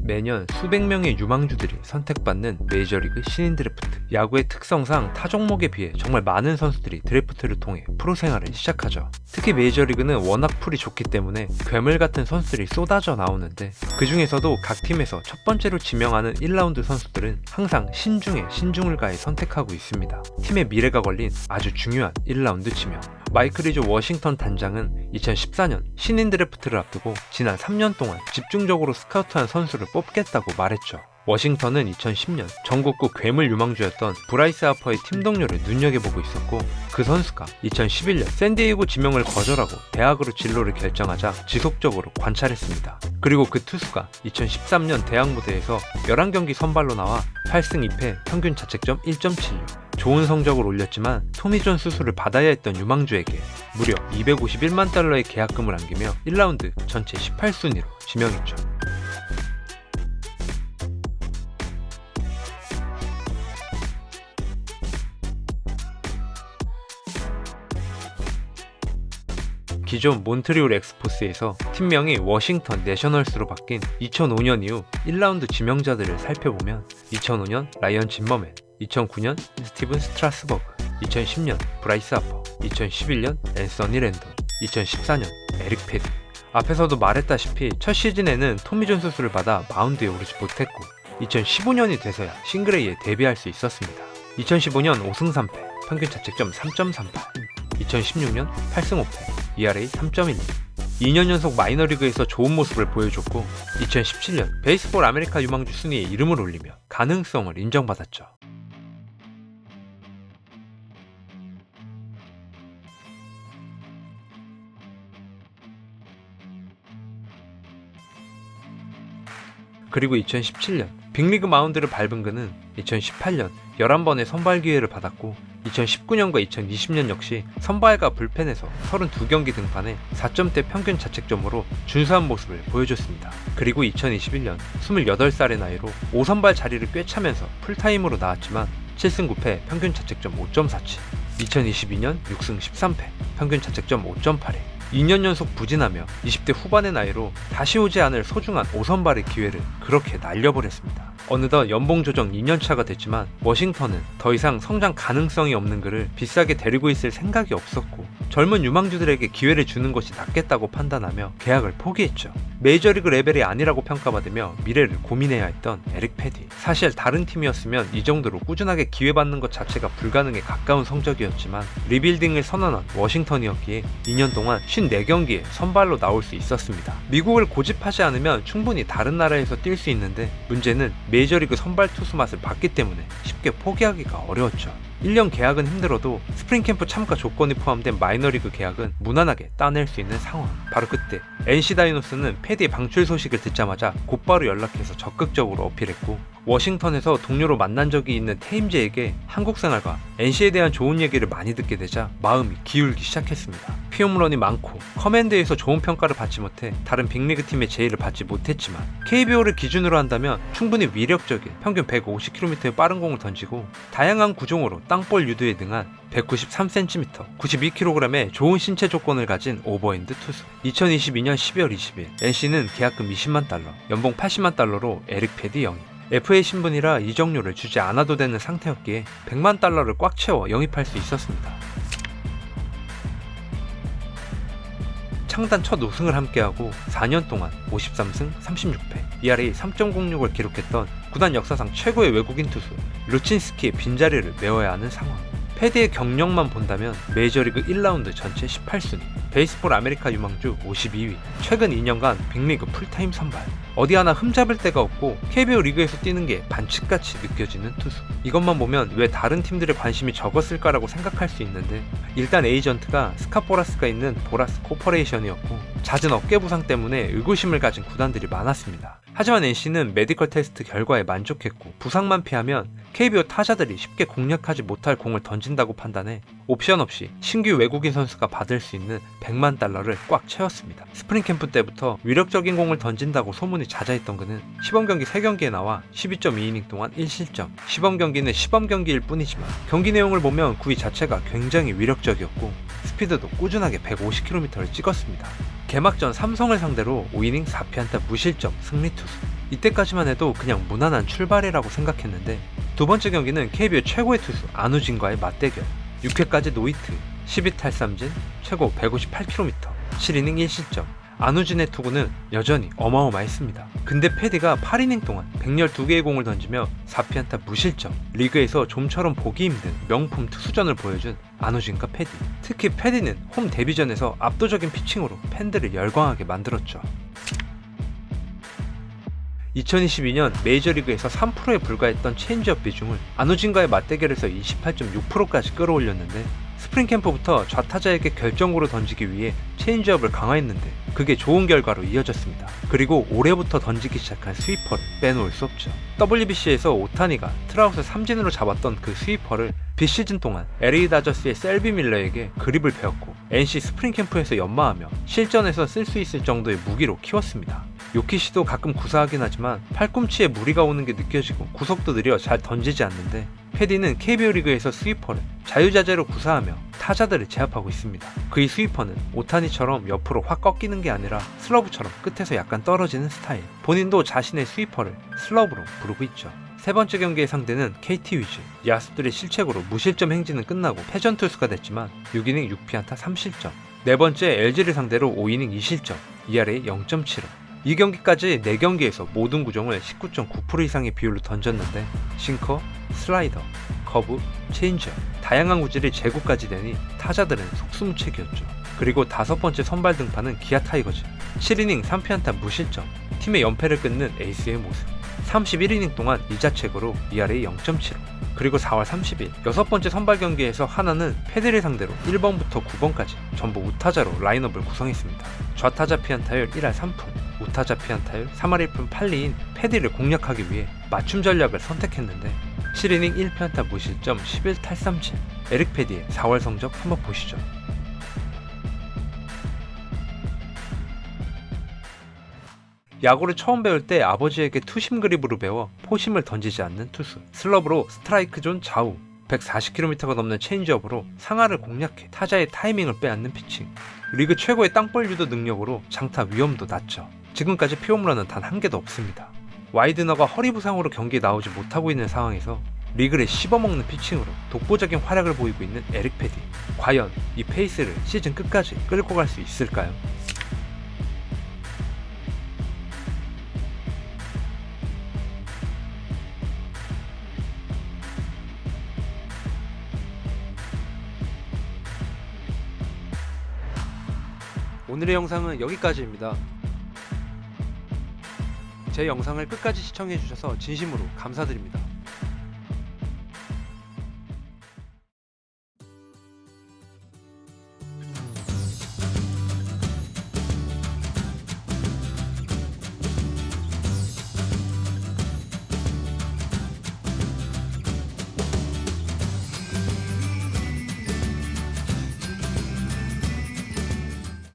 매년 수백 명의 유망주들이 선택받는 메이저리그 신인 드래프트. 야구의 특성상 타 종목에 비해 정말 많은 선수들이 드래프트를 통해 프로 생활을 시작하죠. 특히 메이저리그는 워낙 풀이 좋기 때문에 괴물 같은 선수들이 쏟아져 나오는데, 그 중에서도 각 팀에서 첫 번째로 지명하는 1라운드 선수들은 항상 신중에 신중을 가해 선택하고 있습니다. 팀의 미래가 걸린 아주 중요한 1라운드 지명. 마이클 리조 워싱턴 단장은 2014년 신인 드래프트를 앞두고 지난 3년 동안 집중적으로 스카우트한 선수를 뽑겠다고 말했죠. 워싱턴은 2010년 전국구 괴물 유망주였던 브라이스 하퍼의 팀 동료를 눈여겨보고 있었고, 그 선수가 2011년 샌디에이고 지명을 거절하고 대학으로 진로를 결정하자 지속적으로 관찰했습니다. 그리고 그 투수가 2013년 대학 무대에서 11경기 선발로 나와 8승 2패 평균 자책점 1.76, 좋은 성적을 올렸지만 토미존 수술을 받아야 했던 유망주에게 무려 251만 달러의 계약금을 안기며 1라운드 전체 18순위로 지명했죠. 기존 몬트리올 엑스포스에서 팀명이 워싱턴 내셔널스로 바뀐 2005년 이후 1라운드 지명자들을 살펴보면 2005년 라이언 짐머맨, 2009년 스티븐 스트라스버그, 2010년 브라이스 하퍼, 2011년 앤서니 랜던, 2014년 에릭 패디. 앞에서도 말했다시피 첫 시즌에는 토미존 수술을 받아 마운드에 오르지 못했고 2015년이 돼서야 싱글A에 데뷔할 수 있었습니다. 2015년 5승 3패, 평균 자책점 3.38, 2016년 8승 5패, ERA 3.12, 2년 연속 마이너리그에서 좋은 모습을 보여줬고 2017년 베이스볼 아메리카 유망주 순위에 이름을 올리며 가능성을 인정받았죠. 그리고 2017년 빅리그 마운드를 밟은 그는 2018년 11번의 선발 기회를 받았고 2019년과 2020년 역시 선발과 불펜에서 32경기 등판해 4점대 평균 자책점으로 준수한 모습을 보여줬습니다. 그리고 2021년 28살의 나이로 5선발 자리를 꿰차면서 풀타임으로 나왔지만 7승 9패 평균 자책점 5.47, 2022년 6승 13패 평균 자책점 5.81, 2년 연속 부진하며 20대 후반의 나이로 다시 오지 않을 소중한 5선발의 기회를 그렇게 날려버렸습니다. 어느덧 연봉 조정 2년차가 됐지만 워싱턴은 더 이상 성장 가능성이 없는 그를 비싸게 데리고 있을 생각이 없었고 젊은 유망주들에게 기회를 주는 것이 낫겠다고 판단하며 계약을 포기했죠. 메이저리그 레벨이 아니라고 평가받으며 미래를 고민해야 했던 에릭 패디. 사실 다른 팀이었으면 이 정도로 꾸준하게 기회받는 것 자체가 불가능에 가까운 성적이었지만 리빌딩을 선언한 워싱턴이었기에 2년 동안 54경기에 선발로 나올 수 있었습니다. 미국을 고집하지 않으면 충분히 다른 나라에서 뛸 수 있는데 문제는 메이저리그 선발 투수 맛을 봤기 때문에 쉽게 포기하기가 어려웠죠. 1년 계약은 힘들어도 스프링캠프 참가 조건이 포함된 마이너리그 계약은 무난하게 따낼 수 있는 상황. 바로 그때 NC 다이노스는 패디의 방출 소식을 듣자마자 곧바로 연락해서 적극적으로 어필했고, 워싱턴에서 동료로 만난 적이 있는 테임즈에게 한국 생활과 NC에 대한 좋은 얘기를 많이 듣게 되자 마음이 기울기 시작했습니다. 피홈런이 많고 커맨드에서 좋은 평가를 받지 못해 다른 빅리그 팀의 제의를 받지 못했지만 KBO를 기준으로 한다면 충분히 위력적인 평균 150km의 빠른 공을 던지고 다양한 구종으로 땅볼 유도에 능한 193cm, 92kg의 좋은 신체 조건을 가진 오버핸드 투수. 2022년 12월 20일 NC는 계약금 20만 달러, 연봉 80만 달러로 에릭 패디 영입. FA 신분이라 이적료를 주지 않아도 되는 상태였기에 100만 달러를 꽉 채워 영입할 수 있었습니다. 창단 첫 우승을 함께하고 4년 동안 53승 36패, ERA 3.06을 기록했던 구단 역사상 최고의 외국인 투수 루친스키의 빈자리를 메워야 하는 상황. 패디의 경력만 본다면 메이저리그 1라운드 전체 18순위, 베이스볼 아메리카 유망주 52위, 최근 2년간 빅리그 풀타임 선발, 어디 하나 흠잡을 데가 없고 KBO 리그에서 뛰는 게 반칙같이 느껴지는 투수. 이것만 보면 왜 다른 팀들의 관심이 적었을까라고 생각할 수 있는데, 일단 에이전트가 스카포라스가 있는 보라스 코퍼레이션이었고 잦은 어깨 부상 때문에 의구심을 가진 구단들이 많았습니다. 하지만 NC는 메디컬 테스트 결과에 만족했고 부상만 피하면 KBO 타자들이 쉽게 공략하지 못할 공을 던진다고 판단해 옵션 없이 신규 외국인 선수가 받을 수 있는 100만 달러를 꽉 채웠습니다. 스프링 캠프 때부터 위력적인 공을 던진다고 소문이 자자했던 그는 시범경기 3경기에 나와 12.2이닝 동안 1실점, 시범경기는 시범경기일 뿐이지만 경기 내용을 보면 구위 자체가 굉장히 위력적이었고 스피드도 꾸준하게 150km를 찍었습니다. 개막전 삼성을 상대로 5이닝 4피안타 무실점 승리 투수. 이때까지만 해도 그냥 무난한 출발이라고 생각했는데 두 번째 경기는 KBO 최고의 투수 안우진과의 맞대결. 6회까지 노히트, 12탈삼진, 최고 158km, 7이닝 1실점. 안우진의 투구는 여전히 어마어마했습니다. 근데 패디가 8이닝 동안 112개의 공을 던지며 4피안타 무실점, 리그에서 좀처럼 보기 힘든 명품 투수전을 보여준 안우진과 패디. 특히 패디는 홈 데뷔전에서 압도적인 피칭으로 팬들을 열광하게 만들었죠. 2022년 메이저리그에서 3%에 불과했던 체인지업 비중을 안우진과의 맞대결에서 28.6%까지 끌어올렸는데 스프링 캠프부터 좌타자에게 결정구로 던지기 위해 체인지업을 강화했는데 그게 좋은 결과로 이어졌습니다. 그리고 올해부터 던지기 시작한 스위퍼를 빼놓을 수 없죠. WBC에서 오타니가 트라우스 삼진으로 잡았던 그 스위퍼를 비시즌 동안 LA 다저스의 셀비 밀러에게 그립을 배웠고 NC 스프링 캠프에서 연마하며 실전에서 쓸 수 있을 정도의 무기로 키웠습니다. 요키시도 가끔 구사하긴 하지만 팔꿈치에 무리가 오는 게 느껴지고 구속도 느려 잘 던지지 않는데 패디는 KBO 리그에서 스위퍼를 자유자재로 구사하며 타자들을 제압하고 있습니다. 그의 스위퍼는 오타니처럼 옆으로 확 꺾이는 게 아니라 슬러브처럼 끝에서 약간 떨어지는 스타일. 본인도 자신의 스위퍼를 슬러브로 부르고 있죠. 세 번째 경기의 상대는 KT 위즈. 야수들의 실책으로 무실점 행진은 끝나고 패전 투수가 됐지만 6이닝 6피안타 3실점. 네 번째 LG를 상대로 5이닝 2실점, ERA 0.75. 이 경기까지 4경기에서 모든 구종을 19.9% 이상의 비율로 던졌는데 싱커, 슬라이더, 커브, 체인지업 다양한 구질이 제구까지 되니 타자들은 속수무책이었죠. 그리고 다섯 번째 선발 등판은 기아 타이거즈. 7이닝 3피안타 무실점, 팀의 연패를 끊는 에이스의 모습. 31이닝 동안 이자책으로 ERA 0.75. 그리고 4월 30일 여섯 번째 선발 경기에서 하나는 패디를 상대로 1번부터 9번까지 전부 우타자로 라인업을 구성했습니다. 좌타자 피안타율 1할 3푼, 우타자 피안타율 3할 1푼 8리인 패디를 공략하기 위해 맞춤 전략을 선택했는데 7이닝 1피안타 무실점 11탈삼진. 에릭 패디의 4월 성적 한번 보시죠. 야구를 처음 배울 때 아버지에게 투심 그립으로 배워 포심을 던지지 않는 투수. 슬럽으로 스트라이크 존 좌우, 140km가 넘는 체인지업으로 상하를 공략해 타자의 타이밍을 빼앗는 피칭. 리그 최고의 땅볼 유도 능력으로 장타 위험도 낮죠. 지금까지 피홈런은 단 한 개도 없습니다. 와이드너가 허리 부상으로 경기에 나오지 못하고 있는 상황에서 리그를 씹어먹는 피칭으로 독보적인 활약을 보이고 있는 에릭 패디. 과연 이 페이스를 시즌 끝까지 끌고 갈 수 있을까요? 오늘의 영상은 여기까지입니다. 제 영상을 끝까지 시청해주셔서 진심으로 감사드립니다.